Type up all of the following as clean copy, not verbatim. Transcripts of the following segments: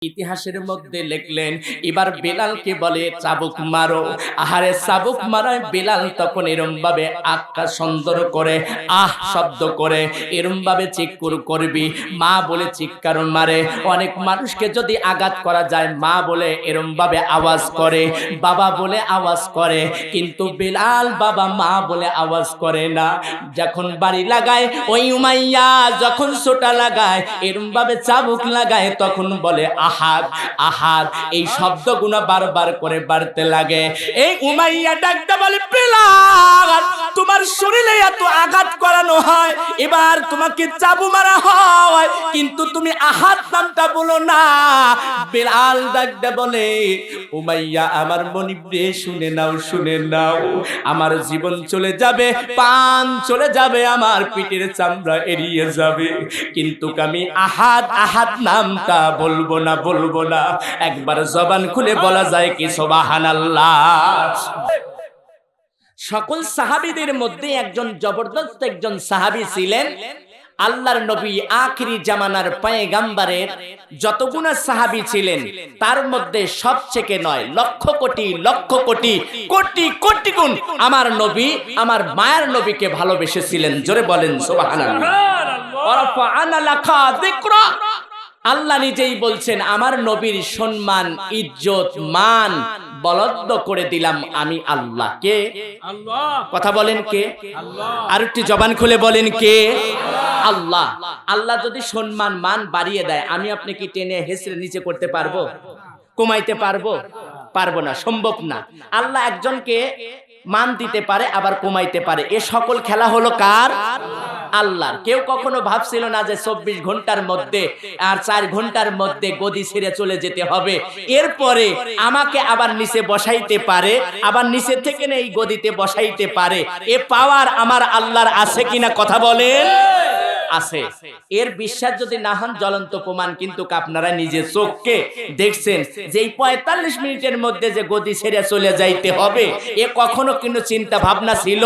ইতিহাসের মধ্যে লিখলেন এবার বেলালকে বলে চাবুক মারো। আহারে চাবুক মারায় বেলাল তখন এরম ভাবে আক্কা সুন্দর করে আহ শব্দ করে এরম ভাবে চিৎকার করবি, মা বলে চিৎকার মারে। অনেক মানুষকে যদি আঘাত করা যায় মা বলে এরম ভাবে আওয়াজ করে, বাবা বলে আওয়াজ করে, কিন্তু বেলাল বাবা মা বলে আওয়াজ করে না। যখন বাড়ি লাগায় ওই উমাইয়া যখন সোটা লাগায় এরম ভাবে চাবুক লাগায় তখন বলে আহাদ আহাদ, এই শব্দগুলো বারবার করে বাড়তে লাগে। এই উমাইয়া ডাকতে বলে বেলাল তোমার শরীরে এত আঘাত করানো হয়, এবার তোমাকে চাবু মারা হয়, কিন্তু তুমি আহাদ নামটা বলো না। বেলাল ডাকতে বলে উমাইয়া আমার মনিবরে শুনে নাও শুনে নাও, আমার জীবন চলে যাবে, পান চলে যাবে, আমার পিঠের চামড়া এড়িয়ে যাবে, কিন্তু আমি আহাদ আহাদ নামটা বলবো না বলবো না। একবার জবান খুলে বলা যায় কি সুবহানাল্লাহ। সকল সাহাবীদের মধ্যে একজন জবরদস্ত একজন সাহাবী ছিলেন আল্লাহর নবী আখিরি জামানার পয়গম্বরের যতগুনা সাহাবী ছিলেন তার মধ্যে সবচেয়ে নয় লক্ষ কোটি কোটি কোটি গুণ আমার নবী আমার মায়ের নবীকে ভালোবেসেছিলেন। জোরে বলেন সুবহানাল্লাহ। ওয়ারাফা'না লাকা যিকরা, আল্লাহ নিজেই বলছেন আমার নবীর সম্মান ইজ্জত মান বলন্দ করে দিলাম আমি আল্লাহ। কে? আল্লাহ। কথা বলেন কে? আল্লাহ। আর একটু জবান খুলে বলেন কে? আল্লাহ। আল্লাহ যদি সম্মান মান বাড়িয়ে দেয় আমি আপনি কি টেনে হেসড়ে নিচে করতে পারবো? কমাইতে পারবো? পারবো না, সম্ভব না। আল্লাহ একজনকে মান দিতে পারে আবার কমাইতে পারে, এ সকল খেলা হলো কার? আল্লাহর। কেউ কখনো ভাবছিল না যে 24 ঘন্টার মধ্যে আর 4 ঘন্টার মধ্যে গদি ছেড়ে চলে যেতে হবে, এরপরে আমাকে আবার নিচে বসাইতে পারে, আবার নিচে থেকে এই গদিতে বসাইতে পারে। এ পাওয়ার আমার আল্লাহর আছে কিনা কথা বলেন? আছে। এর বিশ্বাস যদি না হন জ্বলন্ত প্রমাণ কিন্তু আপনারা নিজে চোখকে দেখছেন যে এই 45 মিনিটের মধ্যে যে গদি ছেড়ে চলে যাইতে হবে এ কখনো কিন্তু চিন্তা ভাবনা ছিল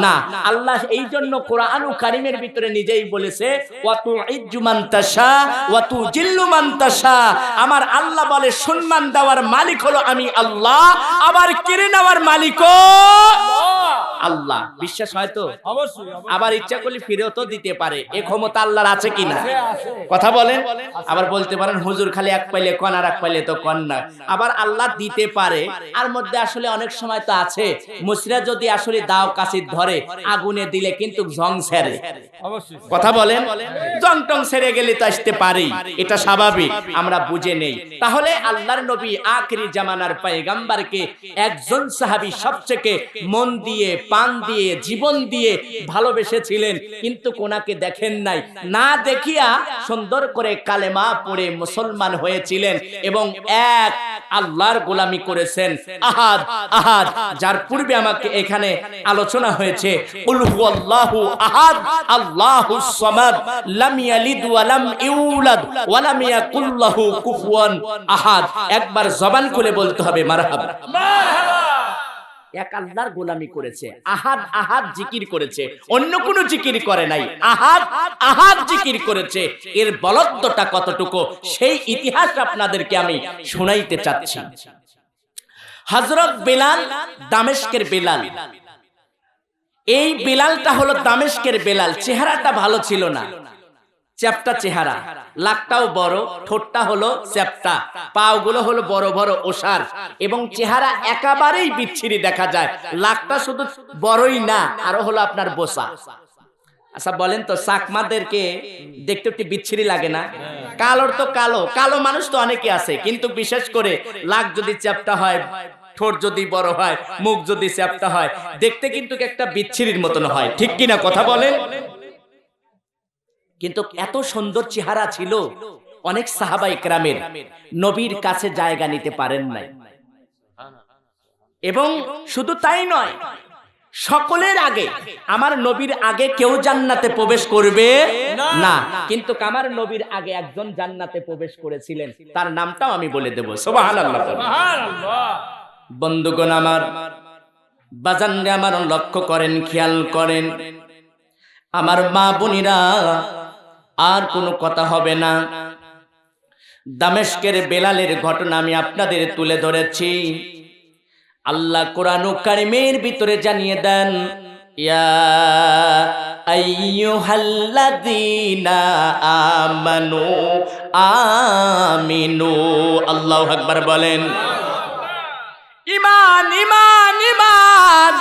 না। আল্লাহ এই জন্য কোরআনুল কারীমের ভিতরে নিজেই বলেছে ওয়াতু ইজ্জু মান তাশা ওয়াতু জিল্লু মান তাশা, আমার আল্লাহ বলে সম্মান দেওয়ার মালিক হলো আমি আল্লাহ, আবার কেড়ে নেওয়ার মালিকও আল্লাহ। বিশ্বাস হয় তো? অবশ্যই। আবার ইচ্ছা করলে ফিরেও তো দিতে পারে, এ ক্ষমতা আল্লাহর আছে কিনা কথা বলেন? আবার বলতে পারেন হুজুর খালি এক পাইলে কোন আর এক পাইলে তো কোন না। আবার আল্লাহ দিতে পারে, আর মধ্যে আসলে অনেক সময় তো আছে মুসরা যদি আসলে দাও কাশির ধরে আগুনে দিলে কিন্তু জং ছেড়ে, অবশ্যই কথা বলেন, জং টং ছেড়ে গেলে তো আসতে পারেই, এটা স্বাভাবিক, আমরা বুঝে নেই। তাহলে আল্লাহর নবী আখিরি জামানার পয়গম্বরকে একজন সাহাবী সবচেয়ে মন দিয়ে পান দিয়ে জীবন দিয়ে ভালোবেসেছিলেন, কিন্তু কোনাকে দেখেন নাই, না দেখিয়া সুন্দর করে কালেমা পড়ে মুসলমান হয়েছিলেন এবং এক আল্লাহর গোলামি করেছেন। আহাদ আহাদ, যার পূর্বে আমাকে এখানে আলোচনা হয়েছে কুল হুয়াল্লাহু আহাদ আল্লাহুস সামাদ লাম ইয়ালিদ ওয়া লাম ইউলাদ ওয়া লাম ইয়াকুল লাহু কুফুয়ান আহাদ। একবার জবান খুলে বলতে হবে মারহাবা। মারহাবা। এক আল্লাহর গোলামি করেছে, আহাদ আহাদ জিকির করেছে, অন্য কোনো জিকির করে নাই, আহাদ আহাদ জিকির করেছে। এর বলত্বটা কতটুকু সেই ইতিহাস আপনাদেরকে আমি শোনাইতে চাচ্ছি। হযরত বেলাল দামেস্কের বেলাল, এই বেলালটা হলো দামেস্কের বেলাল। চেহারাটা ভালো ছিল না, চ্যাপ্টা চেহারা, লাকটাও বড়, ঠোঁটটা হলো চ্যাপ্টা, পাগুলো হলো বড় বড় ওসার, এবং চেহারা একেবারেই বিচ্ছিরি দেখা যায়। লাকটা শুধু বড়ই না, আরো হলো আপনার বোসা। আচ্ছা বলেন তো চাকমাদেরকে দেখতে একটু বিচ্ছিরি লাগে না? কালোর তো কালো, কালো মানুষ তো অনেকে আছে, কিন্তু বিশেষ করে লাক যদি চ্যাপ্টা হয়, ঠোঁট যদি বড় হয়, মুখ যদি চ্যাপ্টা হয়, দেখতে কিন্তু একটা বিচ্ছিরির মতন হয়, ঠিক কিনা কথা বলেন? কিন্তু এত সুন্দর চেহারা ছিল অনেক সাহাবা ইকরামের নবীর কাছে জায়গা নিতে পারেন নাই। এবং শুধু তাই নয়, সকলের আগে আমার নবীর আগে কেউ জান্নাতে প্রবেশ করবে না, কিন্তু আমার নবীর আগে একজন জান্নাতে প্রবেশ করেছিলেন, তার নামটাও আমি বলে দেব। সুবহানাল্লাহ। সুবহানাল্লাহ। বন্ধুগণ আমার, বাজানরে আমার লক্ষ্য করেন, খেয়াল করেন, আমার মা বোনেরা, আর কোনো কথা হবে না। দামেস্কের বেলালের ঘটনা আমি আপনাদের তুলে ধরেছি। আল্লাহ কোরআন কারীমের ভিতরে জানিয়ে দেন, ইয়া আইয়ুহাল্লাযীনা আমানু আমিনু। আল্লাহু আকবার বলেন। ঈমান ঈমান ঈমান,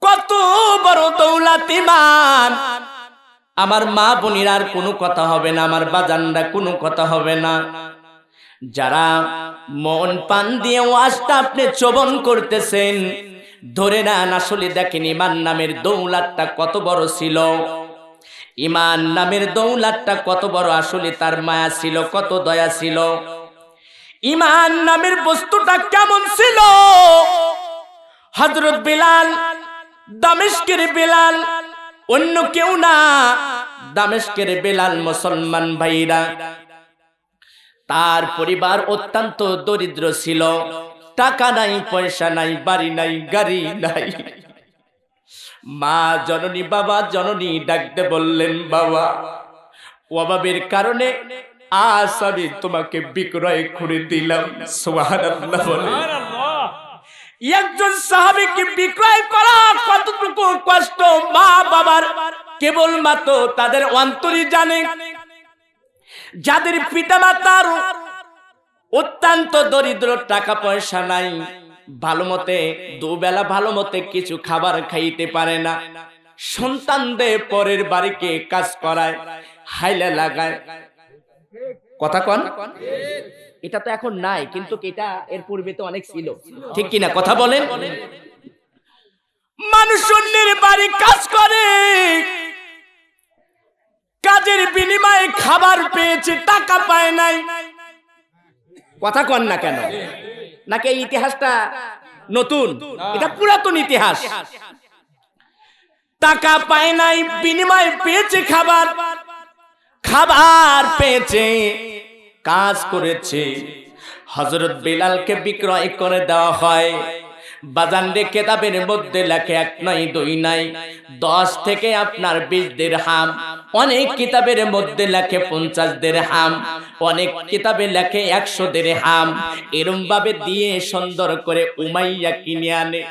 কত বড় দৌলত ঈমান। আমার মা বোনেরা আর কোনো কথা হবে না, আমার বাজানরা কোনো কথা হবে না। যারা মন পান দিয়ে ওয়াজটা আপনি শ্রবণ করতেছেন, ধরে নেন আসলে দেখেন ঈমান নামের দৌলতটা কত বড় ছিল। ঈমান নামের দৌলতটা কত বড়, আসলে তার মায়া ছিল, কত দয়া ছিল। ঈমান নামের বস্তুটা কেমন ছিল? হযরত বিলাল, দামেস্কের বিলাল, অন্য কেউ না, দামেস্কের বিলাল। মুসলমান ভাইরা, তার পরিবার অত্যন্ত দরিদ্র ছিল, টাকা নাই, পয়সা নাই, বাড়ি নাই, গাড়ি নাই। মা জননী, বাবা জননী ডাকতে বললেন, বাবা, অভাবের কারণে আজ আমি তোমাকে বিক্রয় করে দিলাম। সুবহানাল্লাহ বলে। একজন সাহাবীকে বিক্রয় করা কতটুকু কষ্ট মা বাবার কেবলমাত্র তাদের অন্তরই জানে। যাদের পিতামাতার অত্যন্ত দরিদ্র, টাকা পয়সা নাই, ভালো মতে দুবেলা ভালো মতে কিছু খাবার খাইতে পারে না, সন্তানদের পরের বাড়িকে কাজ করায়, হাইলা লাগায়। কথা কন, এটা তো এখন নাই, কিন্তু এটা এর পূর্বে তো অনেক ছিল, ঠিক কিনা? কথা বলেন। মানুষ অন্যের বাড়ি কাজ করে, কাজের বিনিময়ে খাবার পেয়েছে, টাকা পায় নাই। কথা কন না কেন? নাকি এই ইতিহাসটা নতুন? এটা পুরাতন ইতিহাস। টাকা পায় নাই, বিনিময়ে পেয়েছে খাবার, খাবার পেয়েছে, কাজ করেছে। হযরত বিলালকে বিক্রয় করে দেওয়া হয়। বাজানরে কেতাবের মধ্যে লেখে 1 নয় 2 নয় 10 থেকে আপনার 20 দিরহাম, অনেক কিতাবের মধ্যে লেখে 50 দিরহাম, অনেক কিতাবে লেখে 100 দিরহাম। এরকম ভাবে দিয়ে সুন্দর করে উমাইয়া কিনে আনে।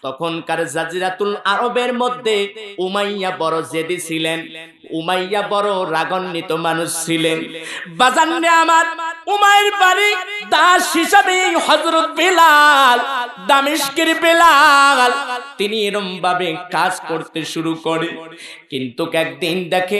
তখনকার জাজিরাতুল আরবের মধ্যে উমাইয়া বড় জেদি ছিলেন, উমাইয়া বড় রাগান্বিত মানুষ ছিলেন। বাজানে আমার, উমাইর বাড়ি দাস হিসাবে হযরত বিলাল, দামেস্কের বিলাল, তিনি এরকম ভাবে কাজ করতে শুরু করে। কিন্তু একদিন দেখে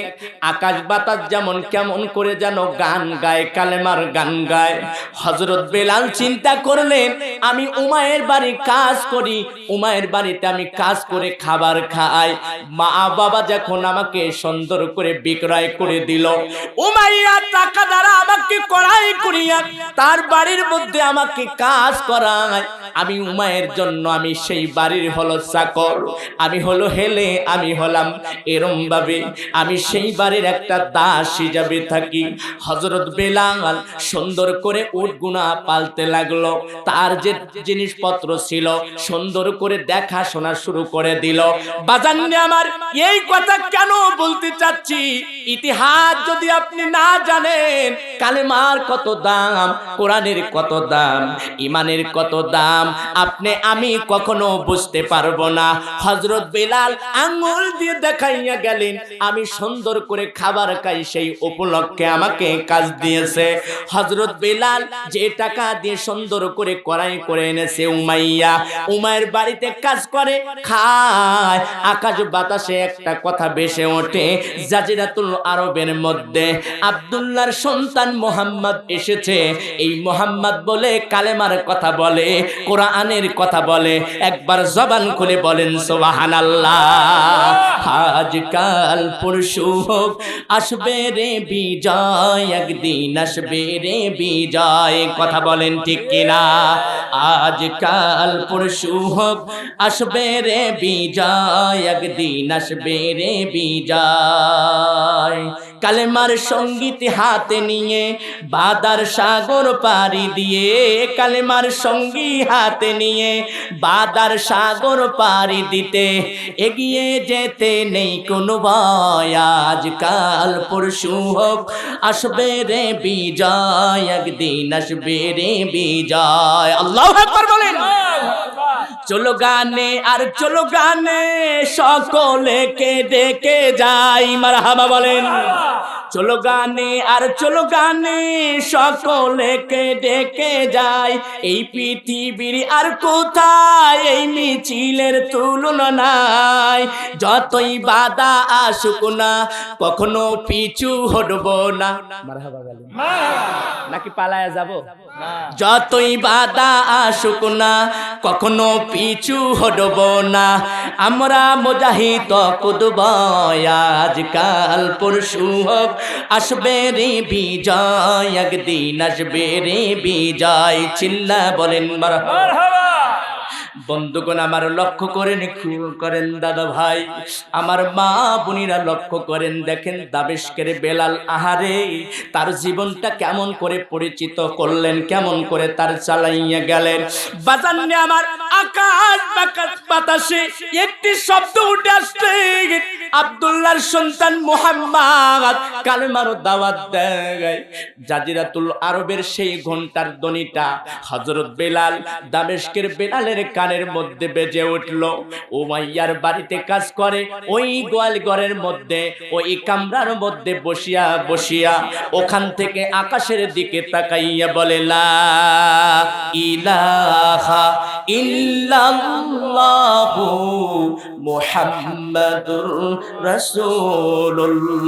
আকাশ বাতাস যেমন কেমন করে যেন গান গায়, কালেমার গান গায়। হযরত বিলাল চিন্তা করলেন, আমি উমাইয়ের বাড়ি কাজ করি, উমাইয়ের বাড়িতে আমি কাজ করে খাবার খাই, মা বাবা যখন আমাকে সুন্দর করে বিক্রয় করে দিল, উমাইয়া টাকা দ্বারা আমাকে ক্রয় করিয়া তার বাড়ির মধ্যে আমাকে কাজ করায়, আমি উমাইয়ের জন্য আমি সেই বাড়ির হলো চাকর, আমি হলো হেলে, আমি হলাম এরম ভাবে আমি সেই বাড়ির একটা দাস হিসাবে থাকি। হযরত বিলাল সুন্দর করে উটগুনা পালতে লাগলো, তার যে জিনিসপত্র ছিল সুন্দর করে দেখাশোনা শুরু করে দিল। বাজানে আমার, এই কথা কেন বলতে চাচ্ছি, ইতিহাস যদি আপনি না জানেন, কালেমার কত দাম, কোরআনের কত দাম, ঈমানের কত দাম, আপনি আমি কখনো বুঝতে পারবো না। হযরত বিলাল আঙ্গুল দিয়ে দেখাইয়া গেলেন, আমি সুন্দর করে খাবার খাই, সেই উপলক্ষে আমাকে কাজ দিয়েছে। হযরত বিলাল যে টাকা দিয়ে সুন্দর করে ক্রয় করে এনেছে উমাইয়া, উমাইয়ের বাড়িতে কাজ করে খায়। আকাশ বাতাসে একটা কথা ভেসে ওঠে, জাজিরাতুল আরবের মধ্যে আব্দুল্লাহর সন্তান মুহাম্মদ এসেছে। এই মুহাম্মদ বলে কালেমার কথা বলে, কোরআনের কথা বলে। একবার জবান খুলে বলেন সুবহানাল্লাহ। আজকাল পরশু হোক, আসবে রে বিজয়, একদিন আসবে রে বিজয়। কথা বলেন ঠিক কিনা? আজকাল পরশু হোক, আসবে রে বিজয়, একদিন আসবে রে বিজয়। কালেমার সঙ্গীত হাতে নিয়ে বাদার সাগর পাড়ি দিয়ে, কালেমার সঙ্গী হাতে নিয়ে বাদার সাগর পাড়ি দিতে, এগিয়ে যেতে নেই কোনো ভয়, আজকাল পরশু হোক আসবে রে বিজয়, একদিন আসবে রে বিজয়। আল্লাহু আকবার বলেন। চলো গানে আর চলো গানে সকলেকে ডেকে যাই, মারহাবা বলেন। চলো গানে আর চলো গানে সকলেকে ডেকে যাই, এই পৃথিবীর আর কোথায় এই মিছিলের তুলনা নাই, যতই বাধা আসুক না কখনো পিছু হটব না। মারহাবা বলেন। নাকি পালায়া যাব? যতই বাধা আসুক না কখনো পিছু হটব না, আমরা মুজাহিদ কুদব, আজকাল পরশু হোক আসবে রে বিজয়, একদিন আসবে রে বিজয়। চিল্লা বলেন মারহাবা। বন্ধুগণ আমার লক্ষ্য করেন দাদা ভাই, আমার মা বোনেরা লক্ষ্য করেন, দেখেন দামেস্কের বেলাল, আহারে তার জীবনটা কেমন করে পরিচিত করলেন, কেমন করে তার চালাইয়া গেলেন। বাজানে আমার আকাশ বাতাসে একটি শব্দ উঠে আসছে, আব্দুল্লাহর সন্তান মুহাম্মদ কালেমার দাওয়াত দেয়। জাজিরাতুল আরবের সেই ঘন্টার ধ্বনিটা হযরত বেলাল, দামেস্কের বেলালের কানের মধ্যে বেজে উঠল। উমাইয়ার বাড়িতে কাজ করে, ওই গোয়াল ঘরের মধ্যে ওই কামরার মধ্যে বসিয়া বসিয়া ওখান থেকে আকাশের দিকে তাকাইয়া বলে, লা ইলাহা ইল্লাল্লাহু মুহাম্মাদুর রাসূলুল্লাহ।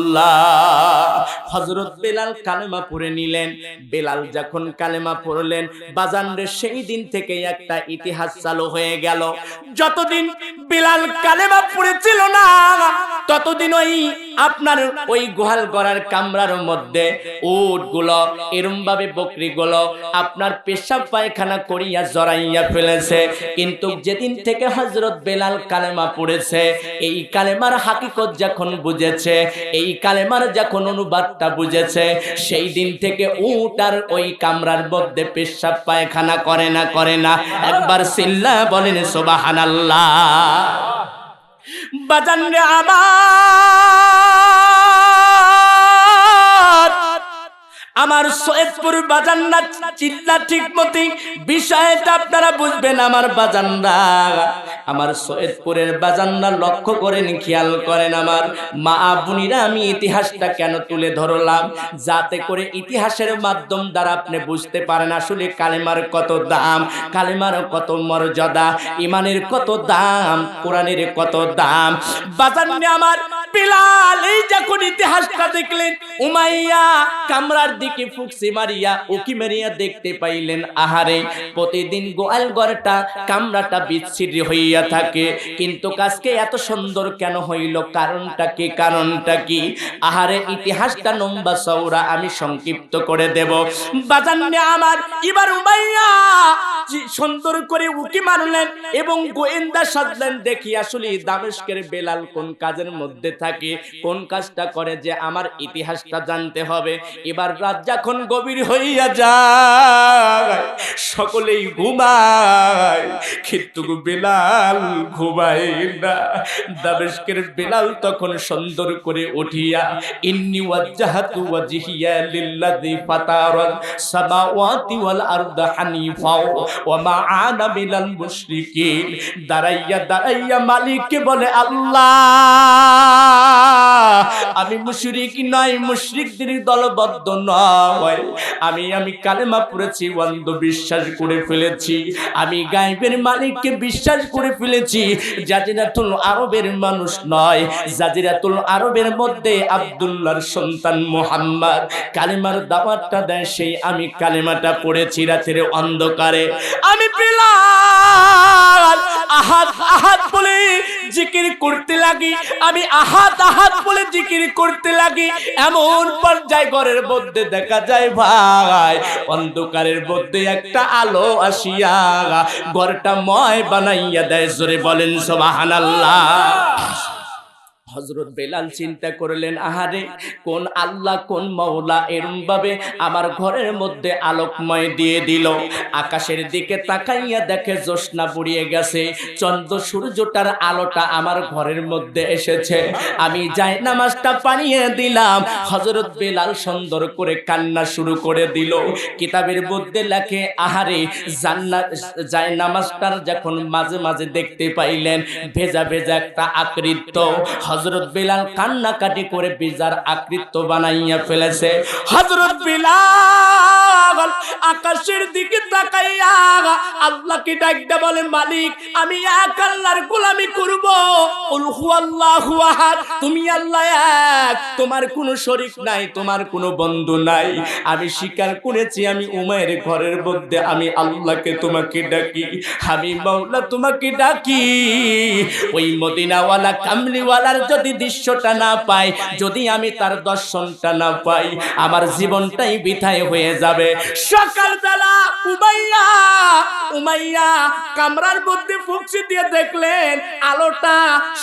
হযরত বেলাল কালেমা পড়ে নিলেন। বেলাল যখন কালেমা পড়লেন, বাজানরে সেই দিন থেকে একটা ইতিহাস চালু হয়ে গেল। যতদিন বেলাল কালেমা পড়েছিল না, ততদিন ওই আপনার ওই গোহাল গড়ার কামরার মধ্যে উটগুলো এরম ভাবে বকরিগুলো আপনার পেশাব পায়খানা করিয়া জড়াইয়া ফেলেছে। কিন্তু যেদিন থেকে হযরত বেলাল কালেমা পড়েছে, এই কালেমার হাকিকত যখন বুঝেছে, এই কালেমার যখন অনুবাদটা বুঝেছে, সেই দিন থেকে উট আর ওই কামরার মধ্যে পেশাব পায়খানা করে না। একবার সিল্লা বলেন সুবহানাল্লাহ। বাজান রে আমার সৈয়দপুর বাজানরা, চিল্লা ঠিক মতো বিষয়টা আপনারা বুঝবেন আমার বাজানরা। আমার সৈয়দপুরের বাজানরা লক্ষ্য করেন, খেয়াল করেন আমার মা বোনেরা, আমি ইতিহাসটা কেন তুলে ধরলাম, যাতে করে ইতিহাসের মাধ্যম দ্বারা আপনি বুঝতে পারেন আসলে কালেমার কত দাম, কালেমার কত মর্যাদা, ইমানের কত দাম, কোরআনের কত দাম। বাজানরা আমার বেলাল এই যখন ইতিহাসটা দেখলেন, উমাইয়া কামরার দিকে ফুকসি মারিয়া উকি মারিয়া দেখতে পাইলেন, আহারে প্রতিদিন গোয়াল ঘরটা কামরাটা বিচ্ছিরি হইয়া থাকে, কিন্তু আজকে এত সুন্দর কেন হইল, কারণটা কি? আহারে ইতিহাসটা লম্বা চওড়া, আমি সংক্ষিপ্ত করে দেব। বাজানে আমার এবার উমাইয়া সুন্দর করে উকি মারলেন এবং গোয়েন্দা সাজলেন, দেখি আসলে দামেস্কের বেলাল কোন কাজের মধ্যে থাকে, কোন কাজটা করে, যে আমার ইতিহাসটা জানতে হবে। এবার রাত যখন গভীর হইয়া যায়, সকলেই ঘুমায়, কিন্তু বেলাল ঘুমায় না। দামেস্কের বেলাল তখন সুন্দর করে উঠিয়া, ইন্নী ওয়াজ্জাহাতু ওয়াজহিয়া লিল্লাযী ফাতারাস সামাওয়াতি ওয়াল আরদা হানিফা ওয়া মা আনা মিনাল মুশরিকিন। দাঁড়াইয়া মালিককে বলে, আল্লাহ আমি মুশরিক নয়, মুশরিকদের দলবদ্ধ নয়, আমি কালেমা পড়েছি, অন্ধ বিশ্বাস করে ফেলেছি, আমি গায়েবের মালিককে বিশ্বাস করে ফেলেছি। জাজিরাতুল আরবের মানুষ নয়, জাজিরাতুল আরবের মধ্যে আব্দুল্লাহর সন্তান মুহাম্মদ কালেমার দাওয়াতটা দেয়, সেই আমি কালেমাটা পড়েছি রাতের অন্ধকারে। আমি বেলাল আহাদ আহাদ বলে জিকির করতে লাগি, আমি আহাদ আহাদ বলে জিকির করতে লাগি। এমন পর্যায়ে ঘরের মধ্যে দেখা যায় ভাই, অন্ধকারের মধ্যে একটা আলো আসিয়া ঘরটা ময় বানাইয়া দেয়। জোরে বলেন সুবহানাল্লাহ। হযরত বেলাল চিন্তা করলেন, আহারে কোন আল্লাহ কোন মাওলা এরম ভাবে আমার ঘরের মধ্যে আলোকময় দিয়ে দিল। আকাশের দিকে তাকাইয়া দেখে জ্যোৎস্না বুড়িয়ে গেছে, চন্দ্র সূর্যটার আলোটা আমার ঘরের মধ্যে এসেছে। আমি জায়নামাজটা পানিয়ে দিলাম, হযরত বেলাল সুন্দর করে কান্না শুরু করে দিল। কিতাবের মধ্যে লেখে, আহারে জান্নাত জায়নামাজটার যখন মাঝে মাঝে দেখতে পাইলেন ভেজা ভেজা একটা আকৃতি, হযরত বেলাল কান্নাকাটি করে বিজার আকৃতি বানাইয়া ফেলেছে। হযরত বেলাল আকাশের দিকে তাকাইয়া আল্লাহকে ডাকতে বলে, মালিক আমি এক আল্লাহর গোলামি করব। কুল হুয়াল্লাহু আহাদ, তুমি আল্লাহ এক, তোমার কোনো শরীক নাই, তোমার কোনো বন্ধু নাই। আমি স্বীকার করেছি আমি উমাইর ঘরের মধ্যে আমি আল্লাহকে তোমাকে ডাকি, আমি মাওলা তোমাকে ডাকি। ওই মদিনাওয়ালা কামলিওয়ালার যদি দৃশ্যটা না পাই, যদি আমি তার দর্শনটা না পাই, আমার জীবনটাই বৃথায় হয়ে যাবে। সকালবেলা উমাইয়া কামরার মধ্যে ফুঁকছি দিয়ে দেখলেন আলোটা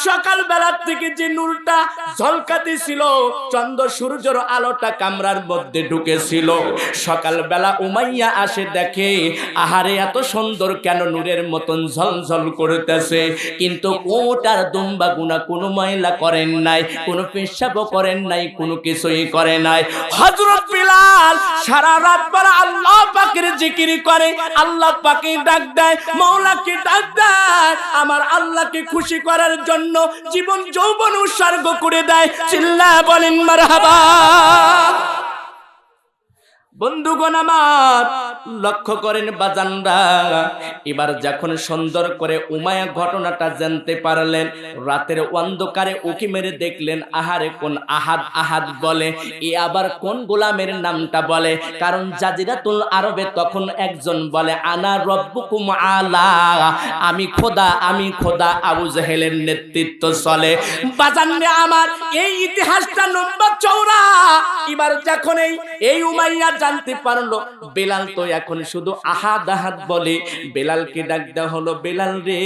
সকালবেলা থেকে যে নূরটা ঝলকাতে ছিল, চন্দ্র সূর্যের আলোটা কামরার মধ্যে ঢুকেছিল। সকালবেলা উমাইয়া আসে দেখে, আহারে এত সুন্দর কেন নূরের মতন ঝলঝল করতেছে, কিন্তু ওটার দুম্বা গুনাহ কোনো ময়লা করেন নাই, কোনো পেশাবও করেন নাই, কোনো কিছুই করে নাই। হযরত বিলাল সারা রাত পর আল্লাহ পাকের জিকির করে, আল্লাহ পাকে ডাক দেয়, মাওলাকে ডাক দেয়, আমার আল্লাহকে খুশি করার জন্য জীবন যৌবন উৎসর্গ করে দেয়। চিল্লায়া বলেন মারহাবা। বন্ধুগণ আমার লক্ষ্য করেন বাজানরা, এবার যখন সুন্দর করে উমাইয়া ঘটনাটা জানতে পারলেন, রাতের অন্ধকারে উকি মেরে দেখলেন, আহারে কোন আহাদ আহাদ বলে, এ আবার কোন গোলামের নামটা বলে। কারণ জাজিরাতুল আরবে তখন একজন বলে আনা রব্বুকুম আলা, আমি খোদা, আমি খোদা। আবু জাহেলের নেতৃত্ব চলে। বাজানরা আমার এই ইতিহাসটা লম্বা চওড়া। এবার যখন এই উমাইয়া জানতে পারলো বেলাল তো এখন শুধু আহাদ আহাদ বলে, বেলালকে ডাক দেওয়া হলো, বেলাল রে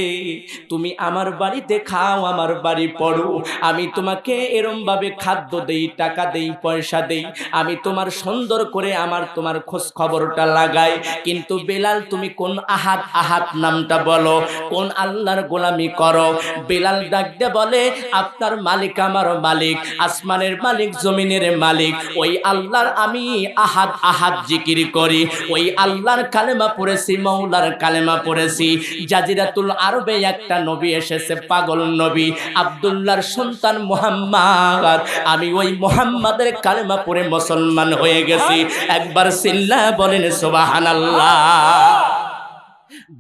তুমি আমার বাড়িতে খাও, আমার বাড়ি পড়ো, আমি তোমাকে এরম ভাবে খাদ্য দেই, টাকা দেই, পয়সা দেই, আমি তোমার সুন্দর করে আমার তোমার খোঁজ খবরটা লাগাই। কিন্তু বেলাল তুমি কোন আহাদ আহাদ নামটা বলো, কোন আল্লাহর গোলামি করো। বেলাল ডাক দিয়ে বলে, আপনার মালিক আমার মালিক, আসমানের মালিক, জমিনের মালিক, ওই আল্লাহর আমি আহাদ আহাদ জিকির করি, ওই আল্লাহর কালেমা পড়েছি, মাওলার কালেমা পড়েছি। জাজিরাতুল আরবে একটা নবী এসেছে, পাগল নবী, আব্দুল্লাহর সন্তান মুহাম্মদ, আমি ওই মুহাম্মাদের কালেমা পড়ে মুসলমান হয়ে গেছি। একবার চিল্লায়া বলেন সুবহানাল্লাহ।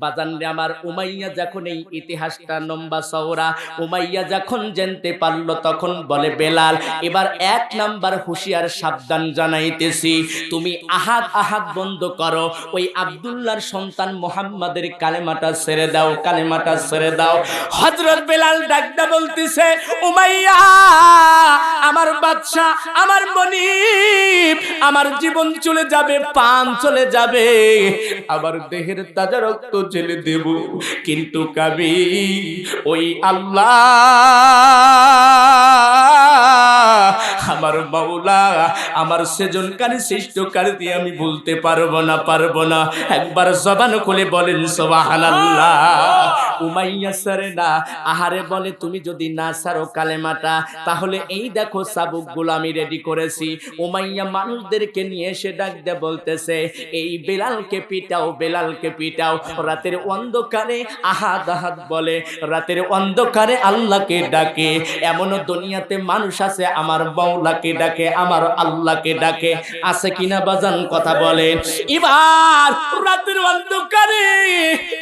বাজানরে আমার উমাইয়া যখন এই ইতিহাসটা লম্বা চওড়া, উমাইয়া যখন জানতে পারলো তখন বলে, বেলাল এবার এক নাম্বার হুঁশিয়ার সাবধান জানাইতেছি, তুমি আহাদ আহাদ বন্ধ করো, ওই আব্দুল্লাহর সন্তান মুহাম্মাদের কালেমাটা ছেড়ে দাও, কালেমাটা ছেড়ে দাও। হযরত বেলাল ডাকদা বলতেছে, উমাইয়া আমার বাদশা, আমার মনিব, আমার জীবন চলে যাবে, প্রাণ চলে যাবে, আমার দেহের তাজা রক্ত ছেলে দেব, কিন্তু কবি ওই আল্লাহ আমার মাওলা, আমার সেজনকারী সৃষ্টিকারী দিয়ে আমি বলতে পারবো না, পারবো না। একবার জবান খুলে বলেন সুবহানাল্লাহ। উমাইয়া সারে না, আহারে বলে, তুমি যদি না সারো কালেমাটা, তাহলে এই দেখো চাবুকগুলো আমি রেডি করেছি। উমাইয়া মানুষদেরকে নিয়ে এসে ডাক দিয়ে বলতেছে, এই বেলালকে পিটাও, বেলালকে পিটাও। রাতের অন্ধকারে আহাদ আহাদ বলে, রাতের অন্ধকারে আল্লাহকে ডাকে। এমনও দুনিয়াতে মানুষ আছে আমার মাওলাকে ডাকে, আমার আল্লাহকে ডাকে, আছে কিনা বাজান কথা বলেন। এবার রাতের অন্ধকারে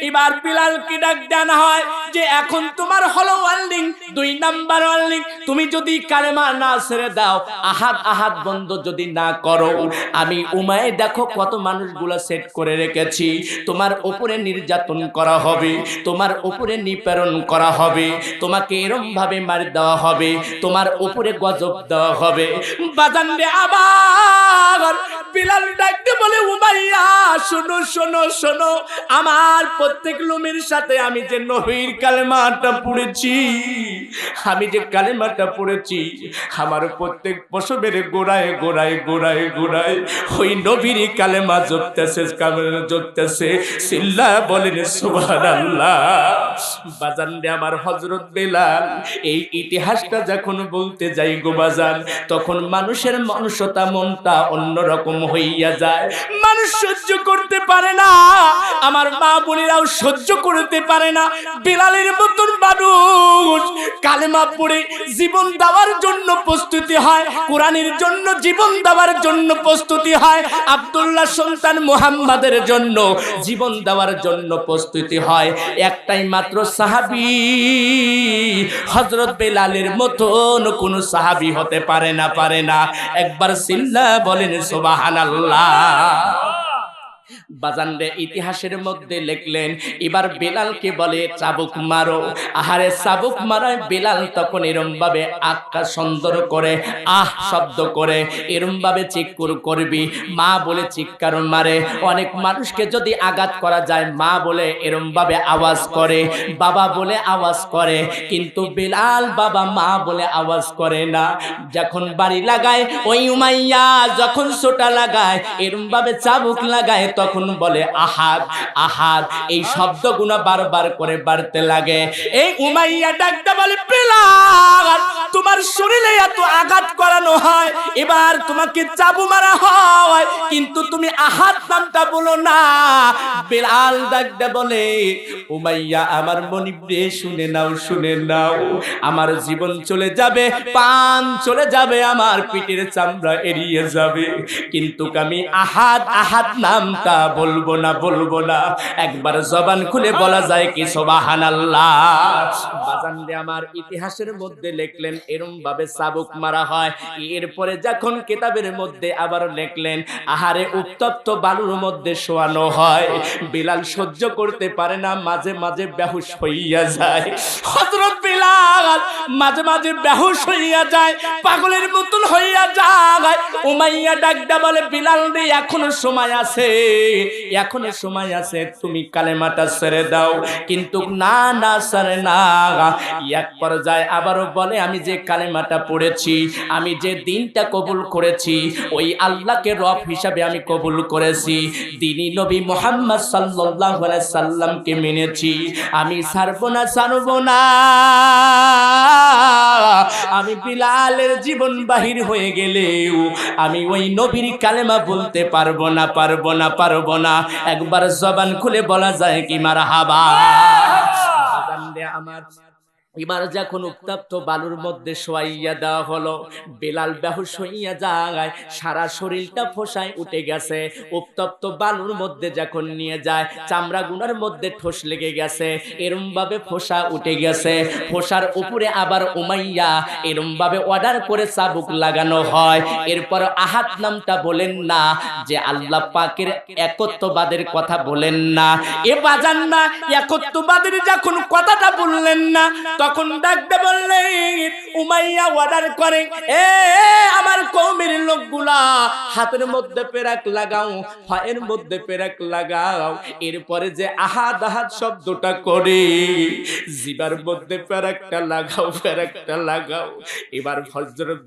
এবার বেলালকে ডাক দেওয়া হয় যে এখন তোমার হলো ওয়ার্নিং, 2 নাম্বার ওয়ার্নিং, তুমি যদি কালেমা না ছেড়ে দাও, আহাদ আহাদ বন্ধ যদি না করো, আমি উমাইয়া দেখো কত মানুষগুলো সেট করে রেখেছি, তোমার উপরে নির্যাতন করা হবে, তোমার উপরে নিপীড়ন করা হবে, তোমাকে এরম ভাবে মার দেওয়া হবে, তোমার উপরে গজব দেওয়া হবে। বাজান রে আবার বেলাল ডাকতে বলে, উমাইয়া শোনো শোনো শোনো, আমার প্রত্যেক লোমের সাথে আমি যে নবীর কালেমাটা পড়েছি, আমি যে কালেমাটা পড়েছি আমার প্রত্যেক পশমের গোড়ায় গোড়ায় গোড়ায় গোড়ায় ওই নবীর কালেমা জপতেছে সিল্লা বলেন সুবহানাল্লাহ। বাজান রে আমার হযরত বেলাল এই ইতিহাসটা যখন বলতে যাই গো বাজান, তখন মানুষের মানসতা মনটা অন্যরকম হইয়া যায়। মানুষ সহ্য করতে পারে না, আমার মা বোনেরাও সহ্য করতে পারে না। বেলালের মতন মানুষ কালেমা পড়ে জীবন দেওয়ার জন্য প্রস্তুতি হয়, কোরআনের জন্য জীবন দেওয়ার জন্য প্রস্তুতি হয়, আব্দুল্লাহ সন্তান মুহাম্মাদের জন্য জীবন দেওয়ার জন্য প্রস্তুতি হয়। একটাই মাত্র সাহাবী, হযরত বেলালের মতন কোন সাহাবী হতে পারে না, পারে না। একবার সিল্লা বলেন সুবহানাল্লাহ। বাজানরে ইতিহাসের মধ্যে লিখলেন এবার বেলালকে বলে চাবুক মারো। আহারে চাবুক মারায় বেলাল তখন এরম ভাবে আক্কা সুন্দর করে আহ শব্দ করে এরম ভাবে চিৎকার করবি, মা বলে চিৎকার মারে। অনেক মানুষকে যদি আঘাত করা যায় মা বলে এরম ভাবে আওয়াজ করে, বাবা বলে আওয়াজ করে, কিন্তু বেলাল বাবা মা বলে আওয়াজ করে না। যখন বাড়ি লাগায় ওই উমাইয়া যখন ছোটা লাগায় এরম ভাবে চাবুক লাগায় তখন বলে আহাদ আহাদ, এই শব্দগুলো বারবার করে বাড়তে লাগে। এই উমাইয়া ডাকতে বলে বেলাল তোমার শরীরে এত আঘাত করানো হয়, এবার তোমাকে চাবু মারা হয়, কিন্তু তুমি আহাদ নামটা বলো না। বেলাল ডাকতে বলে উমাইয়া আমার মনিবরে শুনে নাও, শুনে নাও, আমার জীবন চলে যাবে, পান চলে যাবে, আমার পিঠের চামড়া এড়িয়ে যাবে, কিন্তু আমি আহাদ আহাদ নামটা বলবো না, বলবো না। একবার জবান খুলে বলা যায় কি সুবহানাল্লাহ। বাজান রে আমার ইতিহাসের মধ্যে লিখলেন এরম ভাবে চাবুক মারা হয়। এরপরে যখন কিতাবের মধ্যে আবার লিখলেন আহারে উত্তপ্ত বালুর মধ্যে শোয়ানো হয়। বেলাল সহ্য করতে পারে না, মাঝে মাঝে বেহুশ হইয়া যায়। হযরত বেলাল মাঝে মাঝে বেহুশ হইয়া যায়, পাগলের মতন হইয়া যায়। উমাইয়া ডাকদা বলে বেলাল রে এখনো সময় আছে, এখনো সময় আছে, তুমি কালেমাটা ছেড়ে দাও, কিন্তু না না ছাড়ে না। এক পর্যায়ে আবারও বলে আমি যে কালেমাটা পড়েছি, আমি যে দিনটা কবুল করেছি, ওই আল্লাহকে রব হিসাবে আমি কবুল করেছি, দিনী নবী মুহাম্মদ সাল্লাল্লাহু আলাইহি সাল্লামকে মেনেছি, আমি ছাড়বো না, ছাড়বো না। আমি বিলালের জীবন বাহির হয়ে গেলেও আমি ওই নবীর কালেমা বলতে পারবো না, পারবো না, পারবো না। একবার জবান খুলে বলা যায় কি মারহাবা। আমার এবার যখন উত্তপ্ত বালুর মধ্যে শোয়াইয়া দেওয়া হলো, বেলাল বেহুশ হইয়া যায়, সারা শরীরটা ফোঁসায় উঠে গেছে। উত্তপ্ত বালুর মধ্যে যখন নিয়ে যায় চামড়া গুনার মধ্যে ঠোস লেগে গেছে, এরম ভাবে ফোঁসা উঠে গেছে। ফোঁসার উপরে আবার উমাইয়া এরম ভাবে অর্ডার করে চাবুক লাগানো হয়। এরপর আহাদ নামটা বলেন না, যে আল্লাহ পাকের একত্ববাদের কথা বলেন না, এ বাজান না, একত্ববাদের যখন কথাটা বললেন না তখন ডাকতে বললেন উমাইয়া অর্ডার করে এ আমার কওমের লোকগুলা হাতের মধ্যে পেরাক লাগাও, পায়ের মধ্যে পেরাক লাগাও। এরপরে যে আহাদ আহাদ শব্দটা করে জিবার মধ্যে পেরাকটা লাগাও, পেরাকটা লাগাও। এবার হযরত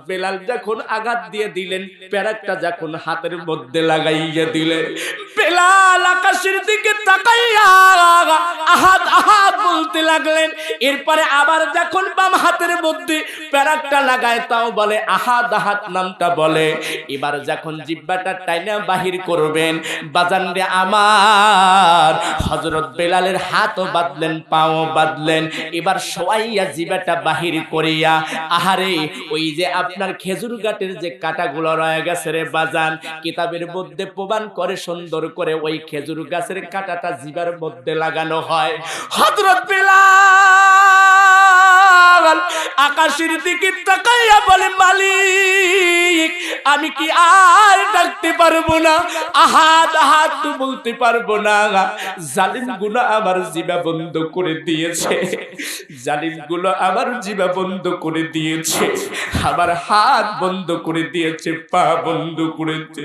বেলাল যখন আঘাত দিয়ে দিলেন, পেরাকটা যখন হাতের মধ্যে লাগাইয়া দিলেন, বেলাল আকাশের দিকে তাকাইয়া আহাদ আহাদ বলতে লাগলেন। এরপরে আবার যখন বাম হাতের মধ্যে পেরাকটা লাগায় তাও বলে আহাদ আহাদ নামটা বলে। এবার যখন জিহ্বাটা টাইনা বাহির করবেন, বাজান রে আমার হযরত বেলালের হাতও বাঁধলেন, পাও বাঁধলেন। এবার শোয়াইয়া জিহ্বাটা বাহির করিয়া আহারে ওই যে আপনার খেজুর গাছের যে কাঁটাগুলো রয়ে গেছে রে বাজান, কিতাবের মধ্যে প্রমাণ করে সুন্দর করে ওই খেজুর গাছের কাঁটাটা জিহ্বার মধ্যে লাগানো হয়। হযরত বেলাল বিলাল আকাশের দিকে তাকাইয়া বলে মালিক আমি কি আর ডাকতে পারবো না, আহাদ আহাদ তো বলতে পারবো না। জালিম গুলো আমার জিবা বন্ধ করে দিয়েছে, জালিম গুলো আমার জিবা বন্ধ করে দিয়েছে, আমার হাত বন্ধ করে দিয়েছে, পা বন্ধ করেছে।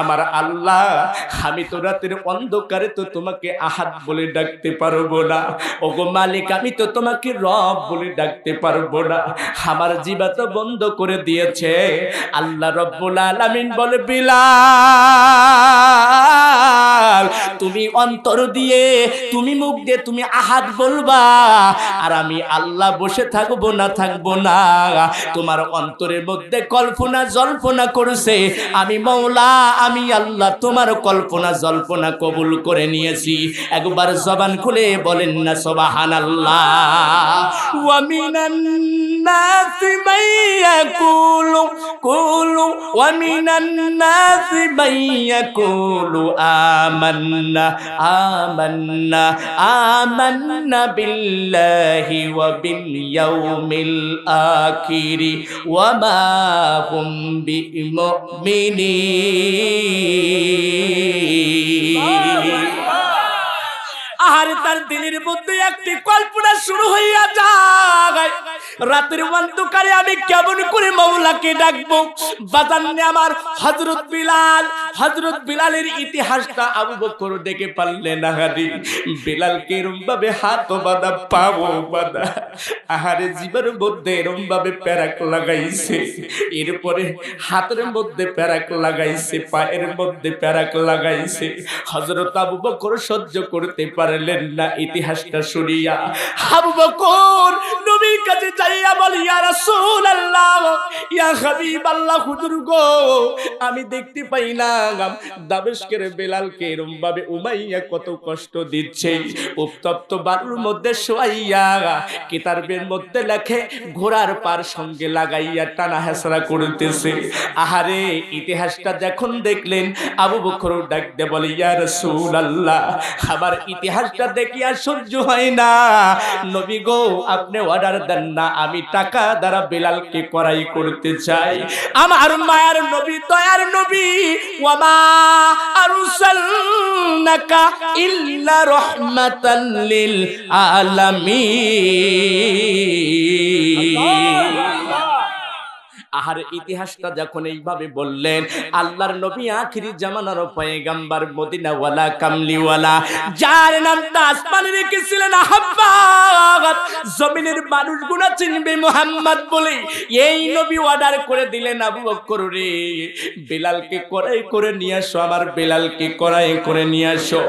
আমার আল্লাহ আমি তো রাতের অন্ধকারে তো তোমাকে আহাদ বলে ডাকতে পারবো না, ওগো মালিক আমি তো তোমাকে রব বলে ডাকতে পারবো না, আমার জিবা তো বন্ধ করে দিয়েছে। আল্লাহ রব্বুল আলামিন বলে বিলাল তুমি অন্তর দিয়ে তুমি মুখ দিয়ে তুমি আহাদ বলবা, আর আমি আল্লাহ বসে থাকবো না তোমার অন্তরের মধ্যে কল্পনা জল্পনা করছে, আমি মওলা আমি আল্লাহ তোমার কল্পনা জল্পনা কবুল করে নিয়েছি। একবার জবান খুলে বলেন না সুবহানাল্লাহ। ওয়া মিনান নাসি মাইয়াকুলু কুলু ওয়া মিনান নাসি মাইয়াকুলু আমান্না আমান্না আমান্না বিল্লাহি ওয়া বিল ইয়াউমিল আখিরি ওয়া মা হুম বিমুমিনিন। আর তার দিনের মধ্যে একটি কল্পনা শুরু হইয়া যায়, রাতের অন্ধকারে আমি কেমন করে মাওলাকে ডাকবো। বাজানে আমার হযরত বিলালের ইতিহাসটা আবু বকর দেখে পারলে না। হারি বিলালকে এরম ভাবে হাত বাঁধা পাও বাঁধা, আহারে জীবের মধ্যে এরম ভাবে প্যারাক লাগাইছে, এরপরে হাতের মধ্যে প্যারাক লাগাইছে, পায়ের মধ্যে প্যারাক লাগাইছে। হযরত আবু বকর সহ্য করতে পারলেন না ইতিহাসটা শুনিয়া। আবু বকর নবীর কাছে যাইয়া বলি ইয়া রাসূলুল্লাহ ইয়া হাবিবাল্লাহ, হুজুর গো আমি দেখতে পাই না দামেস্কের বেলালকে এরকম ভাবে উমাইয়া কত কষ্ট দিচ্ছে, উত্তপ্ত বালুর মধ্যে শোয়াইয়া কিতাবের মধ্যে লেখে ঘোড়ার পার সঙ্গে লাগাইয়া টানা হেসরা করতেছে। আহারে ইতিহাসটা যখন দেখলেন আবু বকর ডাক দে বলে ইয়া রাসূলুল্লাহ আমার ইতিহাসটা দেখিয়া সহ্য হয় না, নবী গো আপনি অর্ডার দেন না, আমি টাকা দ্বারা বেলালকে করাই করতে চাই। আমার মায়ার নবী দয়ার নবী ওয়া মা আরসালনাকা ইল্লা রাহমাতাল লিল আলামিন। আহার ইতিহাসটা যখন এইভাবে বললেন, আল্লাহর নবী আখিরি জামানার পয়গম্বর মদিনাওয়ালা কামলিওয়ালা, যার নামটা আসমানে রেখেছিলেন আহ্বাব, জমিনের মানুষগুলো চিনবে মুহাম্মদ বলে, এই নবী অর্ডার করে দিলেন আবু বকর রে বেলালকে করাই করে নিয়ে আসো, আমার বেলালকে করাই করে নিয়ে আসো।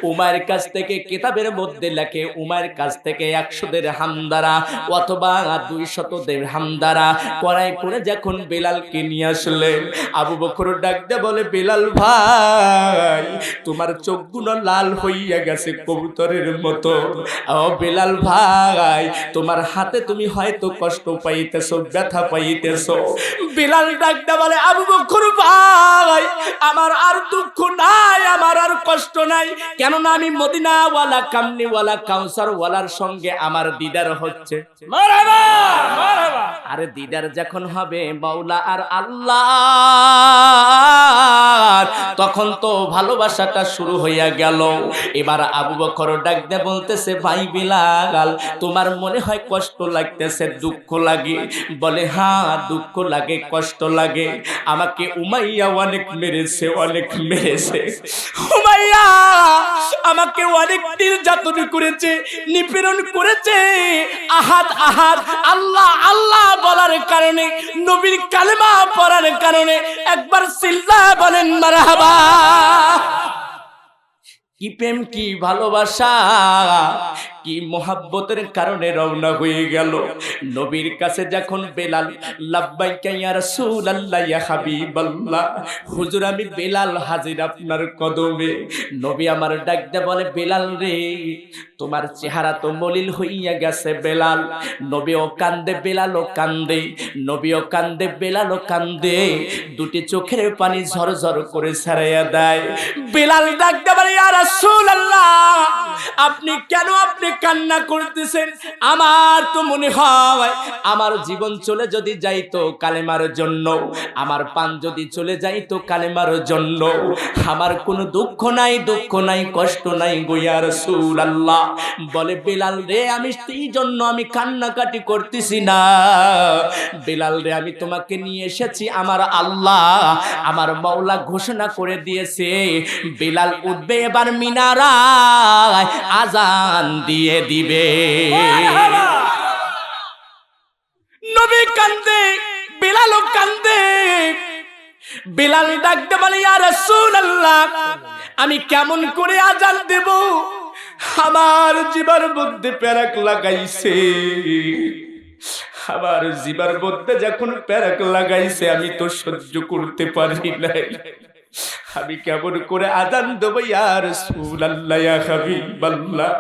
উমায়ের কাছ থেকে কিতাবের মধ্যে লেখে উমায়ের কাছ থেকে 100 দিরহাম দ্বারা অথবা 200 দিরহাম দ্বারা করাই করে যখন বেলালকে নিয়ে আসলেন, আবু বকর ডাক দিয়ে বলে বেলাল ভাই তোমার চোখগুলো লাল হইয়া গেছে কবুতরের মতো, ও বেলাল ভাই তোমার হাতে তুমি হয়তো কষ্ট পাইতেছো, ব্যথা পাইতেছো। বেলাল ডাক দিয়ে বলে আবু বকর ভাই আমার আর দুঃখ নাই, আমার আর কষ্ট নাই, কেননা আমি মদিনাওয়ালা কামলিওয়ালা কাউসারওয়ালার সঙ্গে আমার দিদার হচ্ছে। মারহাবা মারহাবা। আরে দিদার যখন হবে মাওলা আর আল্লাহ, তখন তো ভালোবাসাটা শুরু হইয়া গেল। এবার আবু বকর ডাক দিয়ে বলতেছে ভাই বিলাল তোমার মনে হয় কষ্ট লাগতেছে, দুঃখ লাগে? বলে হ্যাঁ দুঃখ লাগে, কষ্ট লাগে, আমাকে উমাইয়া অনেক মেরেছে, অনেক মেরেছে, উমাইয়া আমাকে অনেক নির্যাতন করেছে, নিপীড়ন করেছে। আহাদ আহাদ আল্লাহ আল্লাহ বলার কারণে, নবীর কালেমা পড়ার কারণে একবার চিল্লায়া বলেন মারহাবা। কি প্রেম, কি ভালোবাসা, কি মোহাব্বতের কারণে রওনা হয়ে গেল নবীর কাছে। যখন বেলাল লাব্বাইকা ইয়া রাসূলুল্লাহ ইয়া হাবিবাল্লাহ, হুজুর আমি বেলাল হাজির আপনার কদমে। নবী আমার ডাক দিয়ে বলে বেলাল রে তোমার চেহারা তো মলিন হইয়া গেছে বেলাল। নবীও কান্দে, বেলালও কান্দে, নবীও কান্দে, বেলালও কান্দে, দুটি চোখের পানি ঝরঝর করে ছাড়াইয়া দেয়। বেলাল ডাক দিয়ে বলে ইয়া রাসূলুল্লাহ আপনি কান্না করতেছেন, আমার তো মনে হয় আমার জীবন চলে যদি যাইতো কালেমার জন্য, আমার পান যদি চলে যাইতো কালেমার জন্য, আমার কোনো দুঃখ নাই, দুঃখ নাই, কষ্ট নাই গো ইয়া রাসূলুল্লাহ। বলে বেলাল রে, আমি এই জন্য আমি কান্নাকাটি করতেছি না, বেলাল রে আমি তোমাকে নিয়ে এসেছি, আমার আল্লাহ আমার মাওলা ঘোষণা করে দিয়েছে বেলাল উঠবে এবার মিনারায় আজান দিয়ে দিবে। নবী কান্দে, বেলালও কান্দে। বেলাল ডাকতে বলে ইয়া রাসূলুল্লাহ, আমি কেমন করে আজান দেব, আমার জিবার মধ্যে প্যারাক লাগাইছে, আমার জিবার মধ্যে যখন প্যারাক লাগাইছে আমি তো সহ্য করতে পারি নাই, আমি কেমন করে আজান দেব ইয়া রাসূলুল্লাহ ইয়া হাবিবাল্লাহ।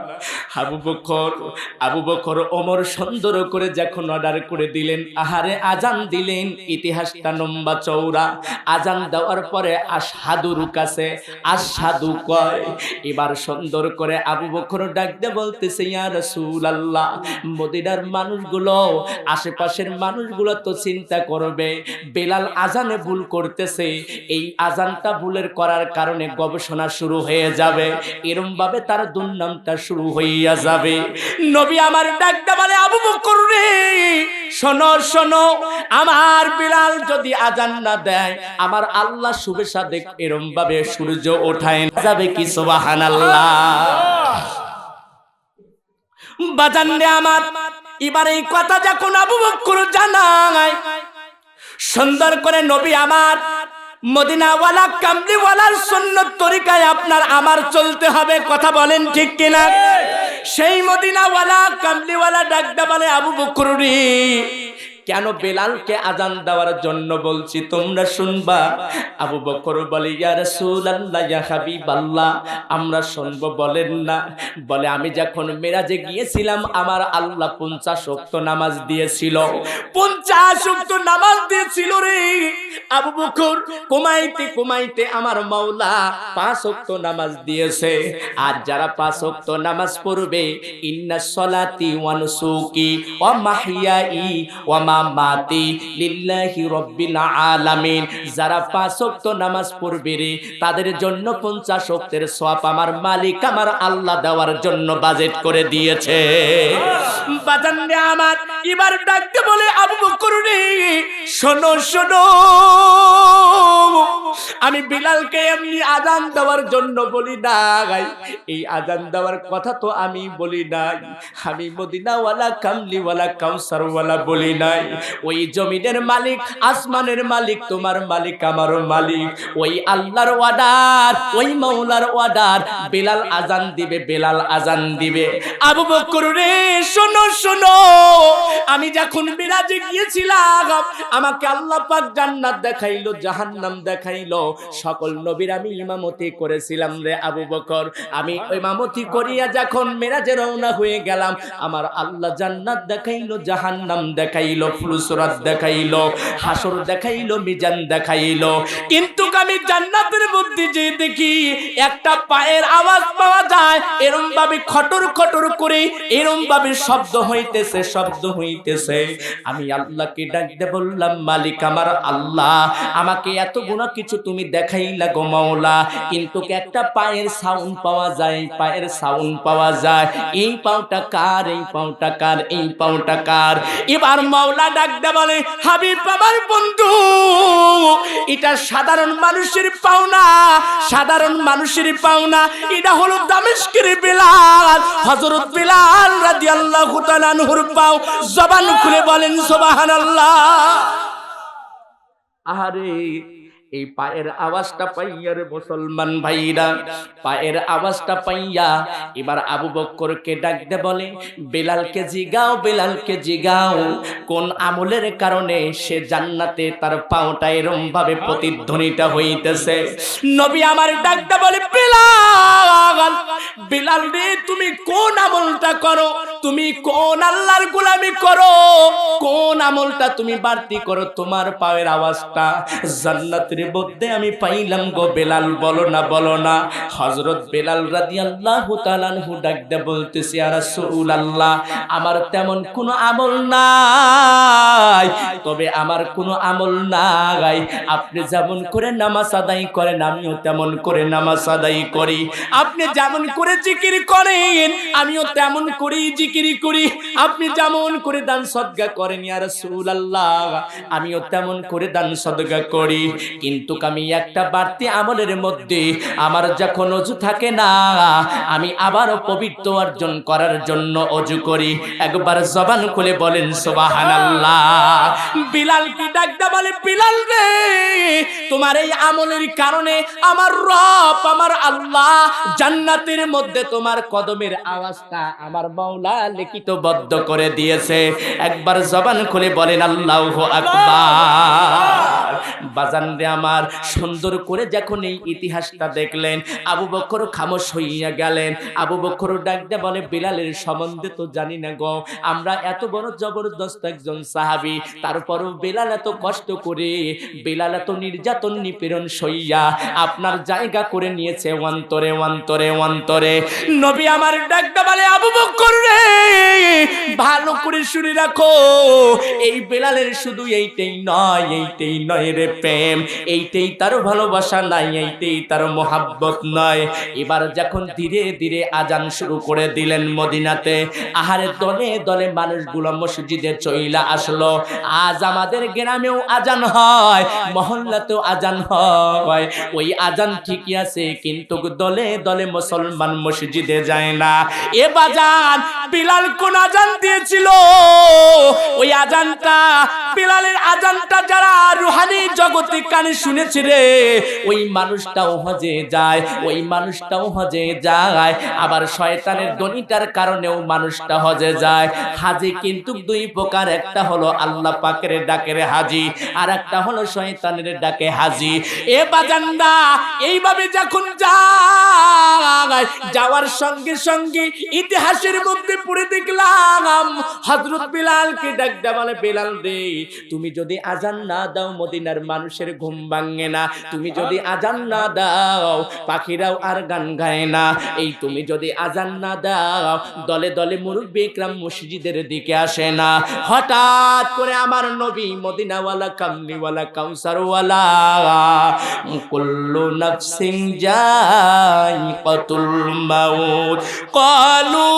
আবু বকর ওমর সুন্দর করে যখন অর্ডার করে দিলেন, আহারে আজান দিলেন, ইতিহাসটা লম্বা চওড়া। আজান দেওয়ার পরে আশহাদুর কাছে আশহাদু কয়, এবার সুন্দর করে আবু বকর ডাকতে বলতেছে ইয়া রাসূলুল্লাহ, মদিনার মানুষগুলো, আশেপাশের মানুষগুলো তো চিন্তা করবে বেলাল আজানে ভুল করতেছে, এই আজানটা ভুলের করার কারণে গবেষণা শুরু হয়ে যাবে, এরকম ভাবে তার দুর্নামটা শুরু হইয়া যাবে। নবী আমার ডাকতে বলে আবু বকর রে, শোনো শোনো, আমার বেলাল যদি আজান না দেয় আমার আল্লাহ শুভে সাদেক এরকম ভাবে সূর্য ওঠায় যাবে কি সুবহানাল্লাহ। বাজান রে আমার, এবার এই কথা যখন আবু বকর জানায়, সুন্দর করে নবী আমার মদিনাওয়ালা কামলিওয়ালার সুন্নত তরিকায় আপনার আমার চলতে হবে, কথা বলেন ঠিক কিনা? সেই মদিনাওয়ালা কামলিওয়ালা ডাকতে বলে আবু বকর রে, কেন বেলালকে আজান দেওয়ার জন্য বলছি তোমরা শুনবা। আবু বকর বলে ইয়া রাসূলুল্লাহ ইয়া হাবিবাল্লাহ, আমরা শুনবো বলেন না। বলে আমি যখন মেরাজে গিয়েছিলাম আমার আল্লাহ 50 ওয়াক্ত নামাজ দিয়েছিল, 50 ওয়াক্ত নামাজ দিয়েছিল রে আবু বকর, কমাইতে কমাইতে আমার মাওলা 5 ওয়াক্ত নামাজ দিয়েছে। আর যারা 5 ওয়াক্ত নামাজ পড়বে, ইন্নাস সলাতি ওয়া নুসুকি ওয়া মাহইয়াই ওয়া মামাতি লিল্লাহি রাব্বিল আলামিন, যারা 5 ওয়াক্ত নামাজ পড়বে রে তাদের জন্য 50 ওয়াক্তের সওয়াব আমার মালিক আমার আল্লাহ দেওয়ার জন্য বাজেট করে দিয়েছে। বাজান রে আমার, এবার ডাকতে বলে আবু বকর রে, শোনো শোনো, আমি বিলালকে এমনি আজান দেওয়ার জন্য বলি নাই, এই আজান দেওয়ার কথা তো আমি বলি নাই, আমি মদিনাওয়ালা কামলিওয়ালা কাউসারওয়ালা বলি নাই। ওই জমিনের মালিক, আসমানের মালিক, তোমার মালিক, আমার মালিক, ওই আল্লাহর অর্ডার, ওই মাওলার অর্ডার, বেলাল আজান দিবে, বেলাল আজান দিবে। আবু বকর রে শোনো শোনো, আমি যখন মিরাজে গিয়েছিলাম আমাকে আল্লাহ পাক জান্নাত দেখাইলো, জাহান্নাম দেখাইলো, সকল নবীর আমি ইমামতি করেছিলাম রে আবু বকর। আমি ইমামতি করিয়া যখন মিরাজে রওনা হয়ে গেলাম, আমার আল্লাহ জান্নাত দেখাইলো, জাহান্নাম দেখাইলো, ফুলসরাত দেখাইলো, হাসর দেখাইলো, মিজান দেখাইলো। কিন্তু আমি জান্নাতের মধ্যে যে দেখি একটা পায়ের আওয়াজ পাওয়া যায়, এরকম ভাবে খটর খটর করে এরকম ভাবে শব্দ হইতেছে, শব্দ হইতেছে। আমি আল্লাহকে ডাকতে বললাম, মালিক আমার আল্লাহ, আমাকে এত গুণা কিছু তুমি দেখাইলা গো মাওলা, কিন্তু একটা পায়ের সাউন্ড পাওয়া যায়, পায়ের সাউন্ড পাওয়া যায়, এই পাওটা কার, এই পাওটা কার, এই পাওটা কার? এবার মাওলা ডাকতে বলে, হাবিব আমার বন্ধু, এটা সাধারণ মানুষের পাওনা, সাধারণ মানুষের পাওনা, এটা হলো দামেস্কের বেলাল, হযরত বেলাল রাদিয়াল্লাহু তাআলা আনহুর পাও। জবান খুলে বলেন সুবহানাল্লাহ। আরে এই পায়ের আওয়াজটা পাইয়া রে মুসলমান ভাইরা, পায়ের আওয়াজটা পাইয়া এবার আবু বকরকে ডাকতে বলে, বেলালকে জিগাও, বেলালকে জিগাও, কোন আমলের কারণে সে জান্নাতে তার পাওটা এরকম ভাবে প্রতিধ্বনিটা হইতেছে। নবী আমার ডাকতে বলে, বেলাল, বেলাল রে তুমি কোন আমলটা করো, তুমি কোন আল্লাহর গোলামি করো, কোন আমলটা তুমি বাড়তি করো, তোমার পায়ের আওয়াজটা জান্নাতের মধ্যে আমি পাইলাম গো বেলাল, বলো না, বলো না। হযরত বেলাল রাদিয়াল্লাহু তাআলা আনহু ডাক দিয়ে বলতেছে, ইয়া রাসূলুল্লাহ, আমার তেমন কোনো আমল নাই, তবে আমার কোনো আমল নাই। আপনি যেমন করে নামাজ আদায় করেন আমিও তেমন করে নামাজ আদায় করি। আপনি যেমন করে জিকির করেন আমিও তেমন করেই জিকির করি। আপনি যেমন করে দান সদকা করেন ইয়া রাসূলুল্লাহ, আমিও তেমন করে দান সদকা করি। কিন্তু আমি একটা বাড়তি আমলের মধ্যে, আমার যখন ওযু থাকে না আমি আবারও পবিত্র অর্জন করার জন্য ওযু করি। একবার জবান খুলে বলেন সুবহানাল্লাহ। বিলাল কি ডাকতে বলে, বিলাল রে, তোমার এই আমলের কারণে আমার রব আমার আল্লাহ জান্নাতের মধ্যে তোমার কদমের আওয়াজটা আমার মাওলা লিখিতবদ্ধ করে দিয়েছে। একবার জবান খুলে বলেন আল্লাহু আকবার। বাজান রে আমার, সুন্দর করে যখন এই ইতিহাসটা দেখলেন আবু বকর খামোশ হইয়া গেলেন। আবু বকর ডাক দিয়ে বলে, বিলালের সম্বন্ধে তো জানি না গো, আমরা এত বড় জবরদস্ত একজন সাহাবী, তারপরও বিলাল এত কষ্ট করে, বিলাল এত নির্যাতন নিপীড়ন সইয়া আপনার জায়গা করে নিয়েছে অন্তরে অন্তরে অন্তরে। নবী আমার ডাক দিয়ে বলে, আবু বকর রে, ভালো করে শুনে রাখো, এই বিলালের শুধু এইটাই নয় রে প্রেম, এইটাই তার ভালোবাসা নাই, এইটাই তার মোহাব্বত নয়। এবার যখন ধীরে ধীরে আজান শুরু করে দিলেন মদিনাতে, আহারে দলে দলে মানুষগুলো মসজিদে চইলা আসলো। আজ আমাদের গ্রামেও আজান হয়, মহল্লাতেও আজান হয়, ওই আজান ঠিকই আছে, কিন্তু দলে দলে মুসলমান মসজিদে যায় না। এ বাজান, বিলাল কোন আজান দিয়েছিল? ওই আজানটা, বিলালের আজানটা যারা রুহানি জগতে কানে শুনেছে রে, ওই মানুষটাও হজে যায়, ওই মানুষটাও হজে যায়। আবার শয়তানের ধ্বনিটার কারণেও মানুষটা হজে যায়। হাজি কিন্তু দুই প্রকার, একটা হলো আল্লাহ পাকের ডাকের হাজি, আর একটা হলো শয়তানের ডাকে হাজি। এ বাজানদা, এইভাবে যখন যায়, যাওয়ার সঙ্গে সঙ্গে ইতিহাসের মধ্যে পড়ে দেখলাম হযরত বিলালকে ডাক দেয়া বলে, বিলাল রে, তুমি যদি আজান না দাও মদিনার মানুষের ঘুম ভাঙে না, তুমি যদি আজান না দাও পাখিরাও আর গান গায় না, এই তুমি যদি আজান না দাও দলে দলে মুরব্বি ইকরাম মসজিদের দিকে আসে না। হঠাৎ করে আমার নবী মদিনাওয়ালা কামলিওয়ালা কাউসারওয়ালা, কুল্লু নাফসিন যায়িকাতুল মাউত ক্বালু,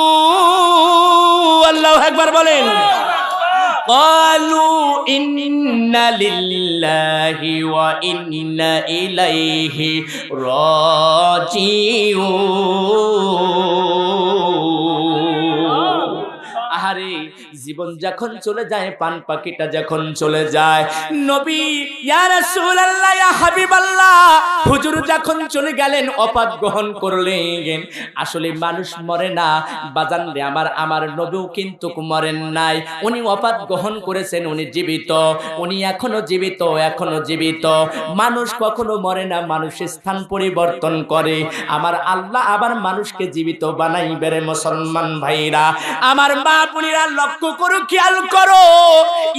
আল্লাহু আকবার বলেন, قالوا إنا لله وإنا إليه راجعون। আহারে, জীবন যখন চলে যায়, পান পাখিটা যখন চলে যায়, নবী ইয়া রাসূলুল্লাহ ইয়া হাবিবাল্লাহ, হুজুর যখন চলে গেলেন, অপাত গ্রহণ করলেন। আসলে মানুষ মরে না বাজান রে আমার, আমার নবীও কিন্তু মরেন নাই, উনি অপাত গ্রহণ করেছেন, উনি জীবিত, উনি এখনো জীবিত, এখনো জীবিত। মানুষ কখনো মরে না, মানুষের স্থান পরিবর্তন করে। আমার আল্লাহ আবার মানুষকে জীবিত বানাইবে রে মুসলমান ভাইরা, আমার মা বোনেরা লক্ষ্য করো, খেয়াল করো।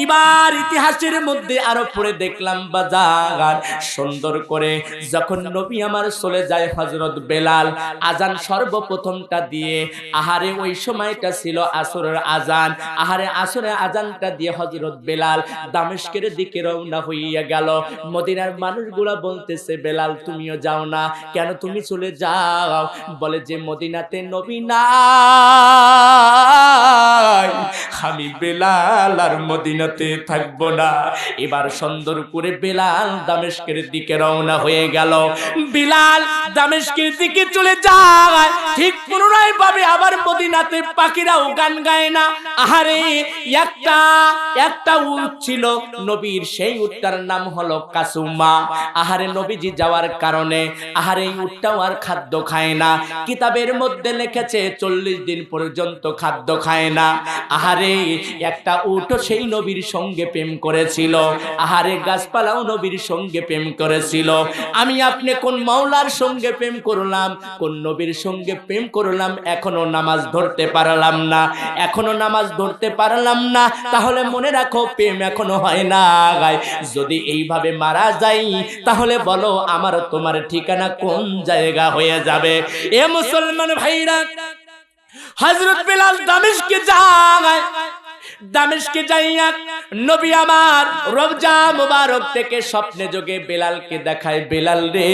এবার ইতিহাসের মধ্যে আরো পড়ে দেখলাম বাজার, সুন্দর করে যখন নবী আমার চলে যায়, হযরত বেলাল আজান সর্বপ্রথমটা দিয়ে, আহারে ওই সময়টা ছিল আসরের আজান, আহারে আসরের আজানটা দিয়ে হযরত বেলাল দামেস্কের দিকে রওনা হইয়া গেল। মদিনার মানুষগুলা বলতেছে, বেলাল তুমিও যাও না কেন, তুমি চলে যাও? বলে যে মদিনাতে নবী নাই, আমি বেলাল আর মদিনাতে থাকবো না। এবার সুন্দর করে বেলাল দামেস্কের দিকে রওনা হয়ে গেল। বিলাল দামেস্কের দিকে চলে যায়, ঠিক পুনরায় ভাবে আবার মদিনাতে পাখিরাও গান গায় না। আহারে, একটা উট ছিল নবীর, সেই উটটার নাম হলো কাসুমা। আহারে, নবীজি যাওয়ার কারণে আহারে এই উটটাও আর খাদ্য খায় না। কিতাবের মধ্যে লিখেছে 40 দিন পর্যন্ত খাদ্য খায় না। আহারে, একটা উটও সেই নবীর সঙ্গে প্রেম করেছিল, আহারে গাছপালাও নবীর সঙ্গে প্রেম করেছিল। আমি আপনি কোন মাওলার সঙ্গে প্রেম করলাম, কোন নবীর সঙ্গে প্রেম করলাম, এখনো নামাজ ধরতে পারলাম না, এখনো নামাজ ধরতে পারলাম না। তাহলে মনে রাখো প্রেম এখনো হয় না। যদি এইভাবে মারা যাই তাহলে বলো আমার তোমার ঠিকানা কোন জায়গা হয়ে যাবে? এ মুসলমান ভাইরা, হযরত বিলাল দামেস্কে যায়, দামেস্কে যাইয়া নবী আমার রওজা মুবারক থেকে স্বপ্নে যোগে বেলালকে দেখায়, বেলাল রে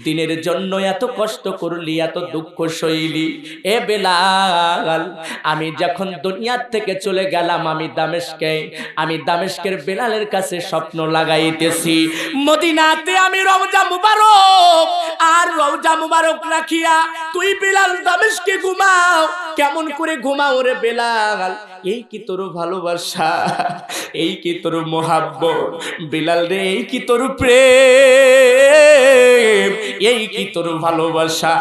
দিনের জন্য এত কষ্ট করলি, এত দুঃখ সইলি, এ বেলাল আমি যখন দুনিয়া থেকে চলে গেলাম আমি দামেস্কের বেলালের কাছে স্বপ্ন লাগাইতেছি মদিনাতে আমি রওজা মুবারক আর রওজা মুবারক রাখিয়া তুই বেলাল দামেস্কে ঘুমাও। কেমন করে ঘুমাও রে বেলাল? এই কি তোর ভালোবাসা, এই কি তোর মোহাব্বত বেলাল রে, এই কি তোর প্রেম, এই কি তোর ভালোবাসা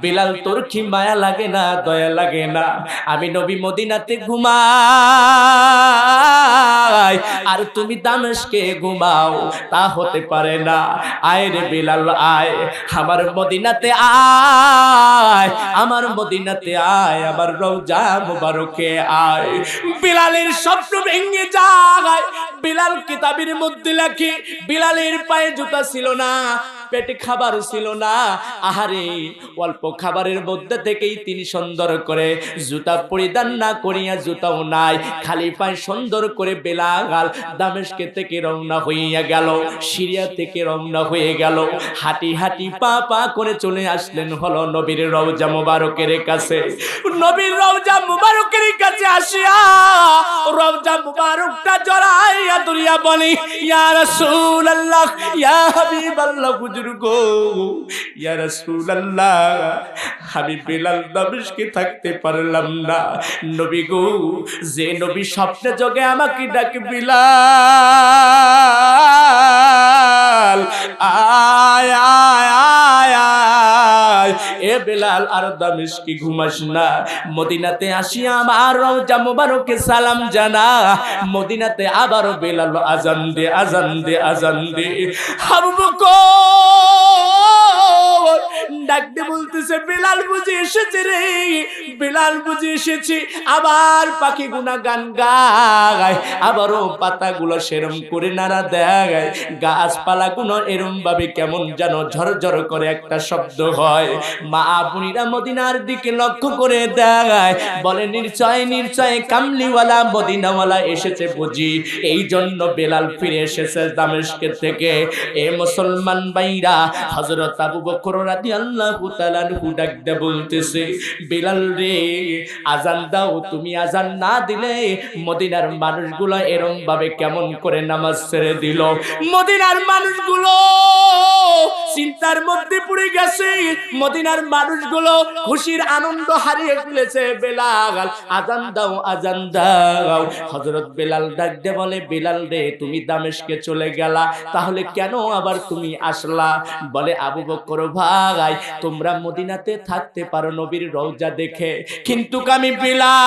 বেলাল? তোর কি মায়া লাগে না, দয়া লাগে না? আমি নবী মদিনাতে ঘুমাই আর তুমি দামেস্কে ঘুমাও, তা হতে পারে না। আয় রে বেলাল আয়, আমার মদিনাতে আয়, আমার মদিনাতে আয়, আমার রওজা মুবারকে আয়। বিলালের স্বপ্ন ভেঙে যায়। বিলাল কিতাবের মধ্যে লেখে বিলালের পায়ে জুতা ছিল না, পেটে খাবার ছিল না, আহারে অল্প খাবারের মধ্যে থেকেই তিনি সুন্দর করে জুতা পরিধান না করিয়া, জুতাও নাই, খালি পায়ে সুন্দর করে বেলাল দামেস্কে থেকে রওনা হইয়া গেল, সিরিয়া থেকে রওনা হয়ে গেল। হাঁটি হাঁটি পা পা করে চলে আসলেন হলো নবীর রওজা মুবারকের কাছে। নবীর রওজা মুবারকের কাছে আসিয়া রওজা মুবারকটা জড়াইয়া ধরিয়া বলি, ইয়া রাসূলুল্লাহ, ইয়া হাবিবাল্লাহ, বুজুর্গ, ইয়া রাসূলুল্লাহ, আমি বেলাল দামেস্কে থাকতে পারলাম না। নবী গো, যে নবী স্বপ্নে যোগে আমাকে ডাকে বিলাল আয় আয় আয় আয়, এ বেলাল আর দামেস্কে ঘুমাস না, মদিনাতে আসিয়া আমার রওজা মুবারকে সালাম জানা। মদিনাতে আবারও বেলাল আজান দে, আজান দে, আজান দে। আবু বকর ডাকতে বলতেছে, বেলাল বুঝে এসেছে রে, বেলাল বুঝে এসেছে। আবার পাখি গুনা গান গায়, আবারও পাতাগুলো সেরম করে নাড়া দেয়, গাছপালা গুলো এরম ভাবে কেমন যেন ঝরঝর করে একটা শব্দ হয়। মা বোনেরা মদিনার দিকে লক্ষ্য করে দেয়, বলে নিশ্চয় নিশ্চয় কামলিওয়ালা মদিনাওয়ালা এসেছে বুঝি, এই জন্য বেলাল ফিরে এসেছে দামেস্কের থেকে। এ মুসলমান ভাইরা, হযরত আবু বকর রাদিয়াল্লাহু তাআলা আনহু ডাকতে বলতেছে, বেলাল রে আজান দাও, তুমি আজান না দিলে মদিনার মানুষগুলো এরম ভাবে কেমন করে নামাজ ছেড়ে দিল। মদিনার মানুষগুলো চিন্তার মধ্যে পড়ে গেছে, মদিনার মানুষগুলো খুশির আনন্দ হারিয়ে ফেলেছে। বেলাল আজান দাও, আজান দাও। হযরত বেলাল ডাকতে বলে, বেলাল রে তুমি দামেস্কে চলে গেলা, তাহলে কেন আবার তুমি আসলা? বলে, আবু বকর ভাই, তোমরা মদিনাতে থাকতে পারো নবীর রওজা দেখে, কিন্তু আমি বেলাল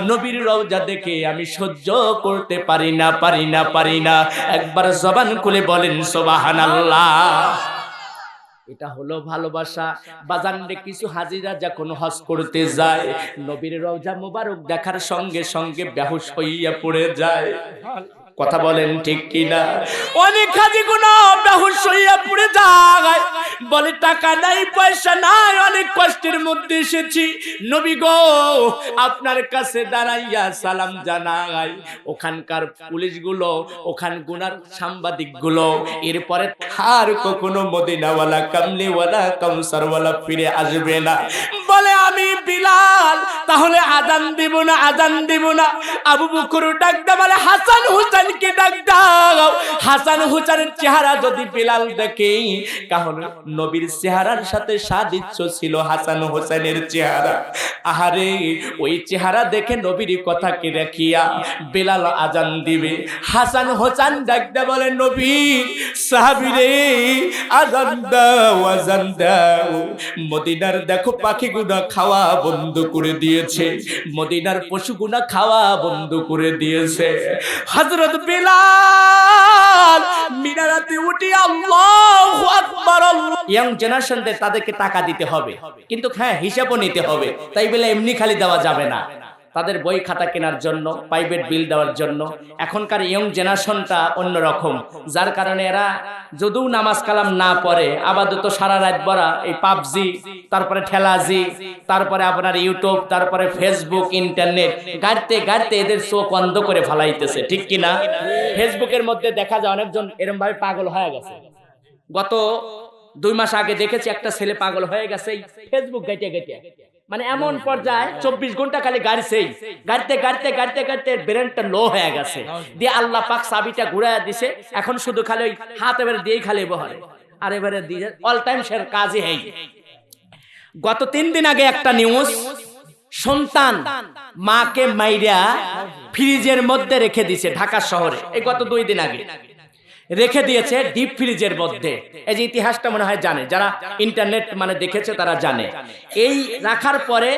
নবীর রওজা দেখে আমি সহ্য করতে পারি না, পারি না, পারি না। একবার জবান খুলে বলেন সুবহানাল্লাহ। এটা হলো ভালোবাসা। বাজারে কিছু হাজিরা যখন হজ করতে যায়, নবীর রওজা মুবারক দেখার সঙ্গে সঙ্গে বেহুশ হইয়া পড়ে যায়। কথা বলেন ঠিক কিনা? অনেক হাজি গুনা বেহুশ হইয়া পড়ে যায়, বলে টাকা নাই, পয়সা নাই, অনেক কষ্টের মধ্যে এসেছি, নবী গো আপনার কাছে দাঁড়াইয়া সালাম জানাই। ওখানকার পুলিশগুলো, ওখান গুনার সাংবাদিক গুলো এরপরে আর কখনো মদিনাওয়ালা, কামলিওয়ালা, কাউসারওয়ালা ফিরে আসবে না। বলে, আমি বিলাল তাহলে আজান দিব না, আজান দিব না। আবু বকর ডাকতে বলে, হাসান হুসাইনকে ডাক দাও। হাসান হুসাইনের চেহারা যদি বিলাল দেখে, তাহলে নবীর চেহারার সাথে সাদৃশ্য ছিল হাসান হুসাইনের চেহারা। আহারে ওই চেহারা দেখে নবীর কথাকে রাখিয়া বিলাল আজান দিবে। হাসান হুসাইন ডাকতে বলে, নবীর সাহাবী রে আজান দাও, আজান দাও। মদিনার দেখো পাখি পাখিগুনা খাওয়া বন্ধ করে দিয়েছে, মদিনার পশুগুনা খাওয়া বন্ধ করে দিয়েছে। হযরত বিলাল মিনারাতে উঠে আল্লাহু আকবার, ইয়াং জেনারেশনদের তাদেরকে টাকা দিতে হবে, কিন্তু হ্যাঁ হিসাবও নিতে হবে। তাই বলে এমনি খালি দেওয়া যাবে না, তাদের বই খাতা কেনার জন্য, প্রাইভেট বিল দেওয়ার জন্য। এখনকার ইয়ং জেনারেশনটা অন্যরকম, যার কারণে এরা যদিও নামাজ কালাম না পড়ে আপাতত সারা রাত ভরা এই পাবজি, তারপরে ঠেলাজি, তারপরে আপনার ইউটিউব, তারপরে ফেসবুক, ইন্টারনেট গাড়তে গাড়তে এদের চোখ অন্ধ করে ফেলাইতেছে, ঠিক কিনা? ফেসবুকের মধ্যে দেখা যায় অনেকজন এরকম ভাবে পাগল হয়ে গেছে। গত 2 মাস আগে দেখেছি একটা ছেলে পাগল হয়ে গেছে ফেসবুক গাইতে গাইতে, মানে এমন পর্যায়ে 24 ঘন্টা খালি গাড়ছেই, গাড়তে গাড়তে গাড়তে গাড়তে ব্রেনটা লো হয়ে গেছে। দিয়ে আল্লাহ পাক চাবিটা ঘুরাইয়া দিছে, এখন শুধু খালি ওই হাত এবারে দিয়েই খালি বহরে, আর এবারে দিয়ে অল টাইম সের কাজই হেই। গত 3 দিন আগে একটা নিউজ, সন্তান মাকে মাইরা ফ্রিজের মধ্যে রেখে দিয়েছে ঢাকা শহরে, এই গত 2 দিন আগে রেখে দিয়েছে ডিপ ফ্রিজের মধ্যে। এই যে ইতিহাসটা মনে হয় জানে, যারা ইন্টারনেট মানে দেখেছে তারা জানে। এই রাখার পরে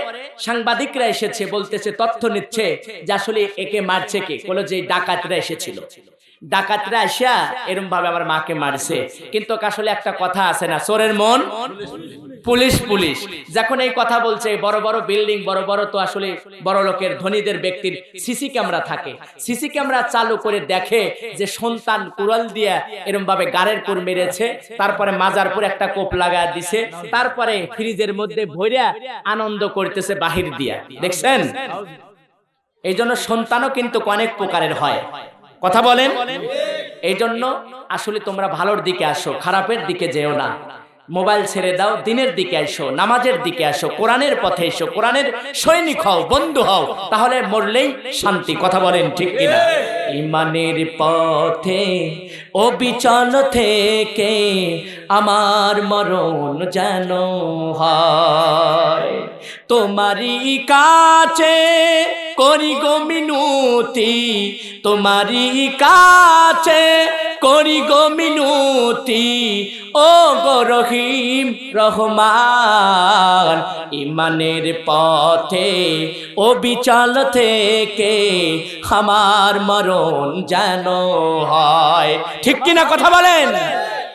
সাংবাদিকরা এসেছে, বলতেছে, তথ্য নিচ্ছে যে আসলে একে মারছে কে, বলে যে ডাকাতরা এসেছিল, ডাকাতরা আসা এরকম ভাবে আমার মাকে মারছে। কিন্তু আসলে একটা কথা আছে না, চোরের মন পুলিশ পুলিশ। যখন এই কথা বলছে, বড় বড় বিল্ডিং, বড় বড় তো আসলে বড় লোকের ধনীদের ব্যক্তির সিসি ক্যামেরা থাকে, সিসি ক্যামেরা চালু করে দেখে যে সন্তান কুড়াল দিয়া এরকম ভাবে গাড়ের পুর মেরেছে, তারপরে মাজার পুর একটা কোপ লাগায় দিছে, তারপরে ফ্রিজের মধ্যে ভইরা আনন্দ করতেছে বাহির দিয়া, দেখছেন? এই জন্য সন্তানও কিন্তু অনেক প্রকারের হয়, কথা বলেন। এই জন্য আসলে তোমরা ভালোর দিকে আসো, খারাপের দিকে যেও না। মোবাইল ছেড়ে দাও, দিনের দিকে আসো, নামাজের দিকে আসো, কোরআনের পথে এসো, কোরআনের সৈনিক হও, বন্ধু হও, তাহলে মরলেই শান্তি, কথা বলেন ঠিক কিনা? ইমানের পথে অবিচল থেকে আমার মরণ যেন হয়, তোমারই কাছে করি গো মিনতি, তোমারই কাছে করি গো মিনতি, ও গো রহিম রহমান, ইমানের পথে অবিচল থেকে আমার মরণ যেন হয়, ঠিক কিনা কথা বলেন?